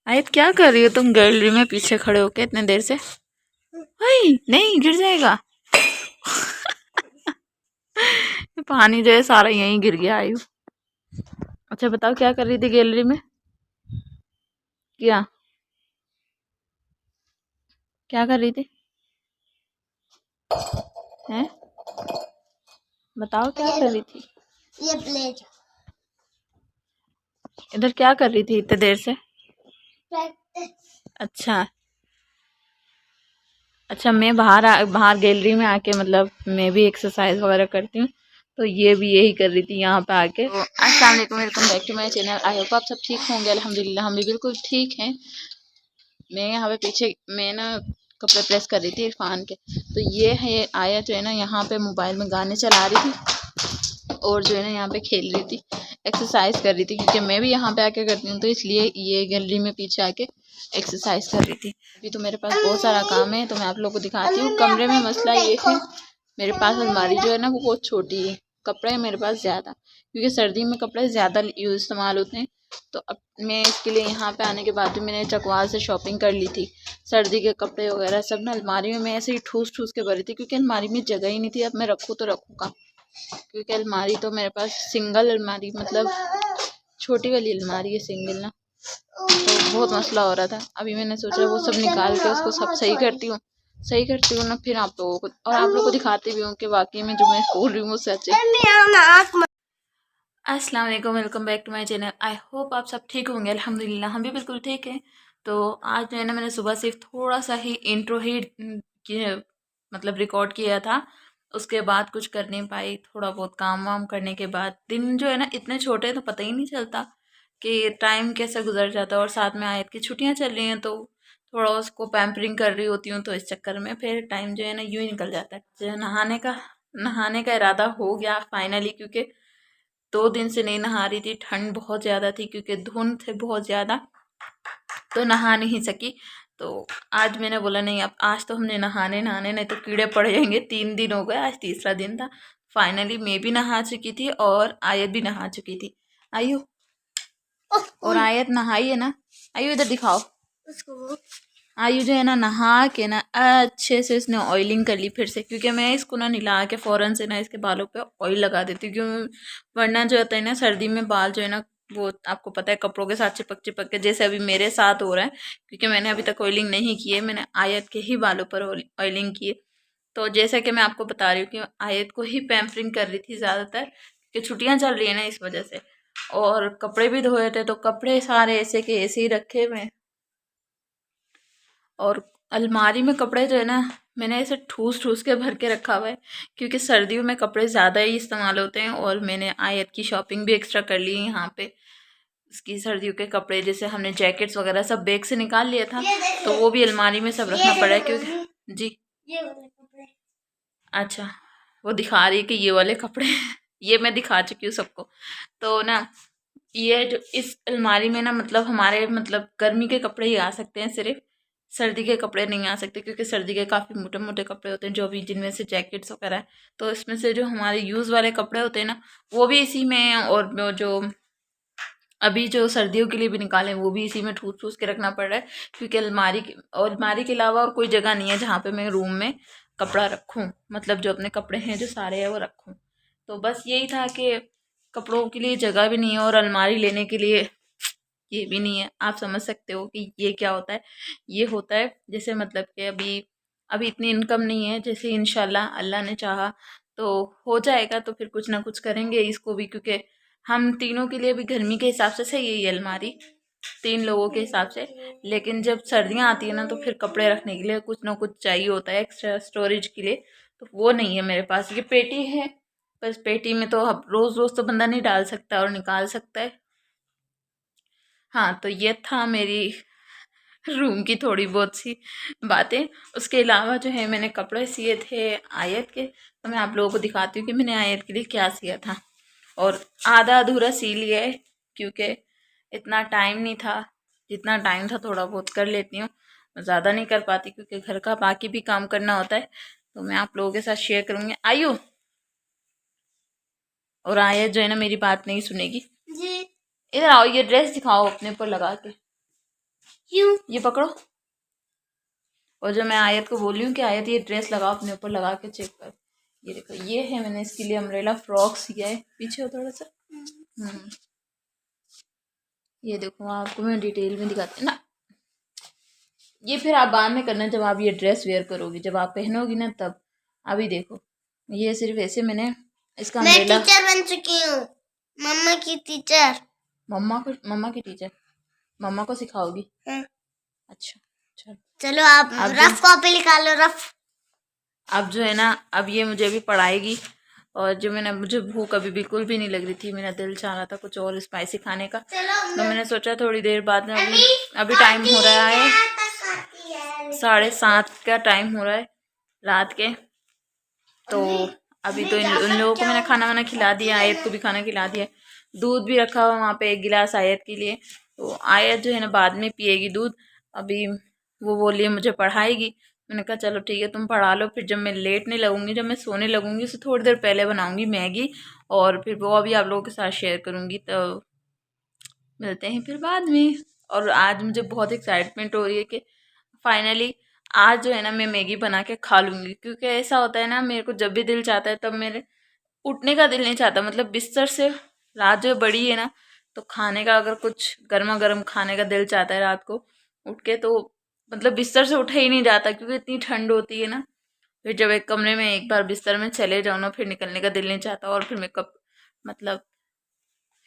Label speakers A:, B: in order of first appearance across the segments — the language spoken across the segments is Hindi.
A: आयत क्या कर रही हो तुम गैलरी में पीछे खड़े होके इतने देर से? नहीं गिर जाएगा। पानी जो है सारा यहीं गिर गया आयु। अच्छा बताओ क्या कर रही थी गैलरी में? क्या क्या कर रही थी? हैं? बताओ क्या कर रही थी?
B: ये प्लेट
A: इधर क्या कर रही थी इतने देर से?
B: प्रैक्टिस।
A: अच्छा अच्छा, मैं बाहर गैलरी में आके मतलब मैं भी एक्सरसाइज वगैरह करती हूँ, तो ये भी यही कर रही थी यहाँ पे आके। तो अस्सलाम वालेकुम, welcome back to my channel. I hope आप सब ठीक होंगे। अल्हम्दुलिल्लाह हम भी बिल्कुल ठीक हैं। मैं यहाँ पे पीछे मैं ना कपड़े प्रेस कर रही थी इरफान के, तो ये है आया जो है ना यहाँ पे मोबाइल में गाने चला रही थी और जो है ना यहाँ पे खेल रही थी, एक्सरसाइज कर रही थी, क्योंकि मैं भी यहाँ पे आके करती हूँ, तो इसलिए ये गैलरी में पीछे आके एक्सरसाइज कर रही थी। अभी तो मेरे पास बहुत सारा काम है, तो मैं आप लोग को दिखाती हूँ। कमरे में मसला ये है, मेरे पास अलमारी जो है ना वो बहुत छोटी है, कपड़े हैं मेरे पास ज़्यादा, क्योंकि सर्दी में कपड़े ज़्यादा इस्तेमाल होते हैं। तो अब मैं इसके लिए यहाँ पे आने के बाद भी मैंने चकवाल से शॉपिंग कर ली थी, सर्दी के कपड़े वगैरह सब ना अलमारी में मैं ऐसे ही ठूस ठूस के भरी थी, क्योंकि अलमारी में जगह ही नहीं थी। अब मैं रखूँ तो रखूँ कहाँ, क्योंकि अलमारी तो मेरे पास सिंगल अलमारी मतलब छोटी वाली अलमारी है सिंगल ना, तो बहुत मसला हो रहा था। अभी मैंने सोचा वो सब निकाल के उसको सब सही करती हूँ ना, फिर आप लोगों को और आप लोगों को दिखाती भी हूँ कि वाकई में जो मैं बोल रही हूँ वो सच है। अस्सलाम वालेकुम, welcome back to my channel. I hope आप सब ठीक होंगे। अल्हम्दुलिल्लाह हम भी बिल्कुल ठीक हैं। तो आज जो है ना मैंने सुबह सिर्फ थोड़ा सा ही इंट्रो ही मतलब रिकॉर्ड किया था, उसके बाद कुछ कर नहीं पाई। थोड़ा बहुत काम वाम करने के बाद दिन जो है ना इतने छोटे तो पता ही नहीं चलता कि टाइम कैसे गुजर जाता है। और साथ में आयत की छुट्टियां चल रही हैं, तो थोड़ा उसको पैम्परिंग कर रही होती हूँ, तो इस चक्कर में फिर टाइम जो है ना यूँ ही निकल जाता है। जो है नहाने का इरादा हो गया फाइनली, क्योंकि 2 दिन से नहीं नहा रही थी। ठंड बहुत ज़्यादा थी, क्योंकि धुंध थे बहुत ज़्यादा, तो नहा नहीं सकी। तो आज मैंने बोला नहीं, अब आज तो हमने नहाने नहीं तो कीड़े पड़ जाएंगे। 3 दिन हो गए, आज तीसरा दिन था। फाइनली मैं भी नहा चुकी थी और आयत भी नहा चुकी थी। आयु और आयत नहाई है ना? आयु इधर दिखाओ। आयु जो है ना नहा के ना अच्छे से इसने ऑयलिंग कर ली फिर से, क्योंकि मैं इसको ना नहला के फ़ौरन से ना इसके बालों पे ऑयल लगा देती हूँ, क्योंकि वरना जो होता है ना सर्दी में बाल जो है ना वो आपको पता है कपड़ों के साथ चिपक चिपक के, जैसे अभी मेरे साथ हो रहा है, क्योंकि मैंने अभी तक ऑयलिंग नहीं की है। मैंने आयत के ही बालों पर ऑयलिंग की है। तो जैसा कि मैं आपको बता रही हूँ कि आयत को ही पैम्परिंग कर रही थी ज़्यादातर, क्योंकि छुट्टियाँ चल रही है ना इस वजह से। और कपड़े भी धोए थे, तो कपड़े सारे ऐसे के ऐसे ही रखे हुए। और अलमारी में कपड़े जो है ना मैंने ऐसे ठूस ठूस के भर के रखा हुआ है, क्योंकि सर्दियों में कपड़े ज़्यादा ही इस्तेमाल होते हैं। और मैंने आयत की शॉपिंग भी एक्स्ट्रा कर ली है यहाँ पे। इसकी सर्दियों के कपड़े जैसे हमने जैकेट्स वगैरह सब बैग से निकाल लिया था, तो वो भी अलमारी में सब रखना पड़ा है, क्योंकि जी
B: ये वाले कपड़े
A: अच्छा वो दिखा रही है कि ये वाले कपड़े ये मैं दिखा चुकी हूँ सबको। तो ना ये जो इस अलमारी में ना मतलब हमारे मतलब गर्मी के कपड़े ही आ सकते हैं, सिर्फ सर्दी के कपड़े नहीं आ सकते, क्योंकि सर्दी के काफ़ी मोटे मोटे कपड़े होते हैं जो भी, जिनमें से जैकेट्स वगैरह है। तो इसमें से जो हमारे यूज़ वाले कपड़े होते हैं ना वो भी इसी में हैं, और वो जो अभी जो सर्दियों के लिए भी निकाले हैं वो भी इसी में ठूस ठूस के रखना पड़ रहा है, क्योंकि अलमारी के अलावा और कोई जगह नहीं है जहाँ पे मैं रूम में कपड़ा रखूँ, मतलब जो अपने कपड़े हैं जो सारे हैं वो रखूँ। तो बस यही था कि कपड़ों के लिए जगह भी नहीं है और अलमारी लेने के लिए ये भी नहीं है। आप समझ सकते हो कि ये क्या होता है। ये होता है जैसे मतलब कि अभी अभी इतनी इनकम नहीं है, जैसे इंशाल्लाह अल्लाह ने चाहा तो हो जाएगा, तो फिर कुछ ना कुछ करेंगे इसको भी, क्योंकि हम तीनों के लिए भी गर्मी के हिसाब से सही है ये अलमारी, 3 लोगों के हिसाब से। लेकिन जब सर्दियाँ आती है ना तो फिर कपड़े रखने के लिए कुछ ना कुछ चाहिए होता है एक्स्ट्रा स्टोरेज के लिए, तो वो नहीं है मेरे पास। ये पेटी है, बस पेटी में तो अब रोज़ रोज़ तो बंदा नहीं डाल सकता और निकाल सकता है। हाँ तो ये था मेरी रूम की थोड़ी बहुत सी बातें। उसके अलावा जो है मैंने कपड़े सिए थे आयत के, तो मैं आप लोगों को दिखाती हूँ कि मैंने आयत के लिए क्या सिया था। और आधा अधूरा सी लिया है, क्योंकि इतना टाइम नहीं था। जितना टाइम था थोड़ा बहुत कर लेती हूँ, ज़्यादा नहीं कर पाती, क्योंकि घर का बाकी भी काम करना होता है। तो मैं आप लोगों के साथ शेयर करूँगी। आयु और आयत जो है ना मेरी बात नहीं सुनेगी।
B: जी
A: इधर आओ, ये ड्रेस दिखाओ अपने ऊपर लगा के।
B: क्यों?
A: ये पकड़ो। और जो मैं आयत को बोल रही हूँ कि आयत ये ड्रेस लगाओ, अपने ऊपर लगा के चेक कर। ये देखो, ये है मैंने इसके लिए अम्ब्रेला फ्रॉक सिया है। पीछे हो थोड़ा सा। ये देखो, आपको मैं डिटेल में दिखाती ना। ये फिर आप बाद में करना जब आप ये ड्रेस वेयर करोगी, जब आप पहनोगी ना तब। अभी देखो, ये सिर्फ ऐसे मैंने इसका
B: मैं
A: अम्ब्रेला।
B: टीचर बन चुकी हूँ, मम्मा की टीचर।
A: मम्मा की टीचर मम्मा को सिखाओगी?
B: हाँ।
A: अच्छा,
B: चलो आप रफ कॉपी निकालो, रफ।
A: अब जो है ना, अब ये मुझे अभी पढ़ाएगी। और जो मुझे भूख अभी बिल्कुल भी नहीं लग रही थी, मेरा दिल चाह रहा था कुछ और स्पाइसी खाने का। तो मैंने सोचा थोड़ी देर बाद में, अभी टाइम हो रहा है 7:30 का टाइम हो रहा है रात के। तो अभी तो उन लोगों को मैंने खाना वाना खिला दिया, आयत को भी खाना खिला दिया। दूध भी रखा हुआ वहाँ पे 1 गिलास आयत के लिए। तो आयत जो है ना बाद में पिएगी दूध। अभी वो बोली है मुझे पढ़ाएगी। मैंने कहा चलो ठीक है, तुम पढ़ा लो, फिर जब मैं लेटने लगूंगी, जब मैं सोने लगूंगी, उससे थोड़ी देर पहले बनाऊंगी मैगी, और फिर वो अभी आप लोगों के साथ शेयर करूंगी। तो मिलते हैं फिर बाद में। और आज मुझे बहुत एक्साइटमेंट हो रही है कि फाइनली आज जो है ना मैं मैगी बना के खा लूँगी। क्योंकि ऐसा होता है ना, मेरे को जब भी दिल चाहता है तब मेरे उठने का दिल नहीं चाहता, मतलब बिस्तर से। रात जो बड़ी है ना, तो खाने का अगर कुछ गर्मा गर्म खाने का दिल चाहता है रात को उठ के, तो मतलब बिस्तर से उठा ही नहीं जाता, क्योंकि इतनी ठंड होती है ना। फिर जब एक कमरे में एक बार बिस्तर में चले जाओ ना, फिर निकलने का दिल नहीं चाहता। और फिर मैं कब मतलब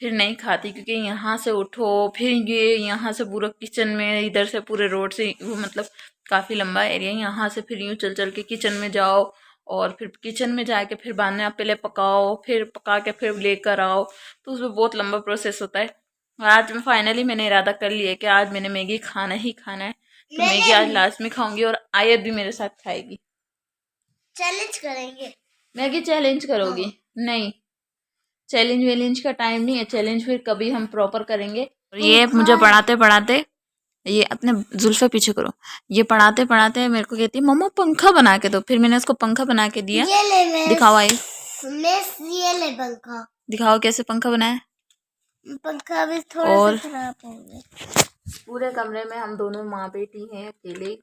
A: फिर नहीं खाती, क्योंकि यहाँ से उठो, फिर ये यहाँ से पूरा किचन में, इधर से पूरे रोड से, वो मतलब काफ़ी लंबा एरिया है, यहाँ से फिर यूँ चल चल के किचन में जाओ, और फिर किचन में जाके फिर बाद में आप पहले पकाओ, फिर पका के फिर लेकर आओ। तो उसमें बहुत लंबा प्रोसेस होता है। और आज मैं फाइनली मैंने इरादा कर लिया है कि आज मैंने मैगी खाना ही खाना है। तो मैगी आज लास्ट में खाऊंगी, और आयत भी मेरे साथ खाएगी।
B: चैलेंज करेंगे।
A: मैगी चैलेंज करोगी? नहीं, चैलेंज वैलेंज का टाइम नहीं है। चैलेंज फिर कभी हम प्रॉपर करेंगे। और ये मुझे पढ़ाते पढ़ाते, ये अपने जुल्फे पीछे करो, ये पढ़ाते पढ़ाते मेरे को कहती है मम्मा पंखा बना के दो। फिर मैंने उसको पंखा बना के दिया।
B: ये ले
A: दिखाओ आई,
B: ये ले पंखा।
A: दिखाओ कैसे पंखा बनाया।
B: पंखा भी थोड़ा
A: और
B: सा खराब हो गया।
A: पूरे कमरे में हम दोनों माँ बेटी हैं अकेले,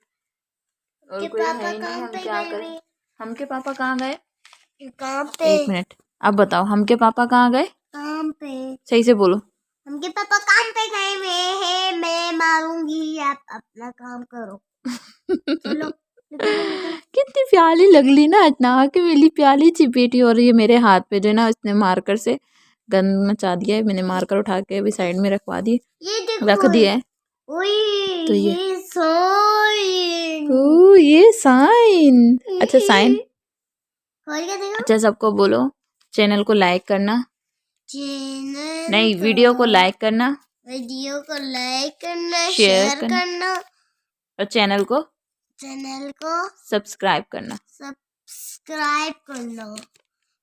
A: और
B: के
A: कोई है
B: पापा
A: ही नहीं।
B: कहाँ
A: हम
B: पे
A: क्या
B: गए?
A: करें? हम के पापा कहाँ गए?
B: कहाँ पे?
A: 1 मिनट, अब बताओ, हम के पापा कहाँ गए?
B: काम पे।
A: सही से बोलो।
B: हमके पापा काम पे गए हुए हैं, मैं मारूंगी, आप अपना काम करो। चलो।
A: कितनी प्याली लग ली ना इतना कि मेरी प्याली सी बेटी। और ये मेरे हाथ पे जो है ना, इसने मार्कर से गंद मचा दिया है। मैंने मार्कर उठा के अभी साइड में रखवा दिए,
B: ये देखो,
A: रख दिया है। तो
B: ये साइन।
A: ओ ये साइन, अच्छा साइन।
B: खोल के देखो।
A: अच्छा सबको बोलो चैनल को लाइक करना,
B: चैनल
A: नहीं वीडियो को लाइक करना,
B: वीडियो को लाइक करना,
A: शेयर
B: शेयर करना,
A: और चैनल को सब्सक्राइब करना।
B: सब्सक्राइब करना।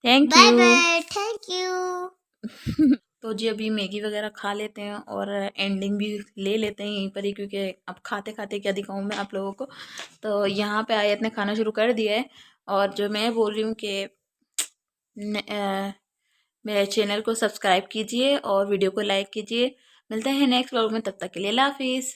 A: Thank
B: bye
A: you.
B: Bye, thank you.
A: तो जी अभी मैगी वगैरह खा लेते हैं, और एंडिंग भी ले लेते हैं यहीं पर ही, क्योंकि अब खाते खाते क्या दिखाऊं मैं आप लोगों को। तो यहाँ पे आयत ने खाना शुरू कर दिया है। और जो मैं बोल रही हूँ कि मेरे चैनल को सब्सक्राइब कीजिए और वीडियो को लाइक कीजिए। मिलते हैं नेक्स्ट व्लॉग में, तब तक के लिए अल्लाह हाफिज़।